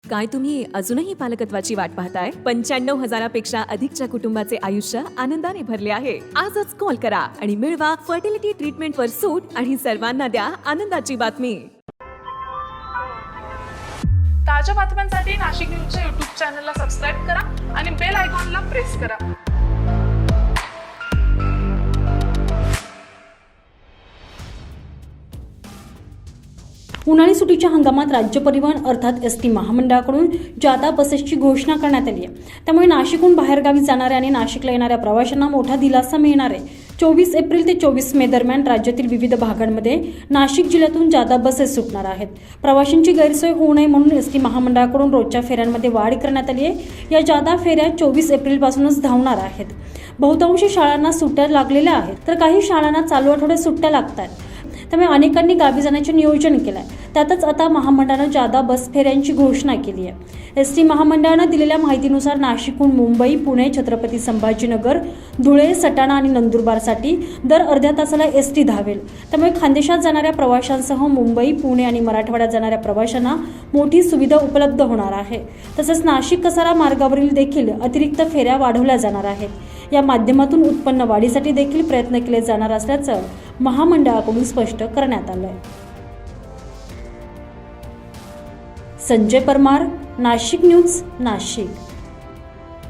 काय तुम्ही अजूनही पालकत्वाची वाट पाहताय? 95,000पेक्षा अधिकच्या कुटुंबाचे आयुष्य आनंदाने भरले आहे. आजच कॉल करा आणि मिळवा फर्टिलिटी ट्रीटमेंटवर सूट आणि सर्वांना द्या आनंदाची बातमी. ताज्या बातम्यांसाठी नाशिक न्यूजच्या YouTube चॅनलला सबस्क्राईब करा आणि बेल आयकॉनला प्रेस करा. उन्हाळी सुट्टीच्या हंगामात राज्य परिवहन अर्थात एसटी महामंडळाकडून जादा बसेसची घोषणा करण्यात आली आहे. त्यामुळे नाशिकहून बाहेरगावी जाणाऱ्या आणि नाशिकला येणाऱ्या प्रवाशांना मोठा दिलासा मिळणार आहे. 24 एप्रिल ते 24 मे दरम्यान राज्यातील विविध भागांमध्ये नाशिक जिल्ह्यातून जादा बसेस सुटणार आहेत. प्रवाशांची गैरसोय होऊ नये म्हणून एसटी महामंडळाकडून रोजच्या फेऱ्यांमध्ये वाढ करण्यात आली आहे. या जादा फेऱ्या 24 एप्रिलपासूनच धावणार आहेत. बहुतांश शाळांना सुट्ट्या लागलेल्या आहेत, तर काही शाळांना चालू आठवड्यात सुट्ट्या लागतात. त्यामुळे अनेकांनी गावी जाण्याचे नियोजन केलं आहे. त्यातच आता महामंडळानं जादा बस फेऱ्यांची घोषणा केली आहे. एसटी महामंडळानं दिलेल्या माहितीनुसार नाशिकहून मुंबई, पुणे, छत्रपती संभाजीनगर, धुळे, सटाणा आणि नंदुरबारसाठी दर अर्ध्या तासाला एसटी धावेल. त्यामुळे खानदेशात जाणाऱ्या प्रवाशांसह मुंबई, पुणे आणि मराठवाड्यात जाणाऱ्या प्रवाशांना मोठी सुविधा उपलब्ध होणार आहे. तसंच नाशिक कसारा मार्गावरील देखील अतिरिक्त फेऱ्या वाढवल्या जाणार आहेत. या माध्यमातून उत्पन्न वाढीसाठी देखील प्रयत्न केले जाणार असल्याचं महामंडळाकडून स्पष्ट करण्यात आलंय. संजय परमार, नाशिक न्यूज, नाशिक.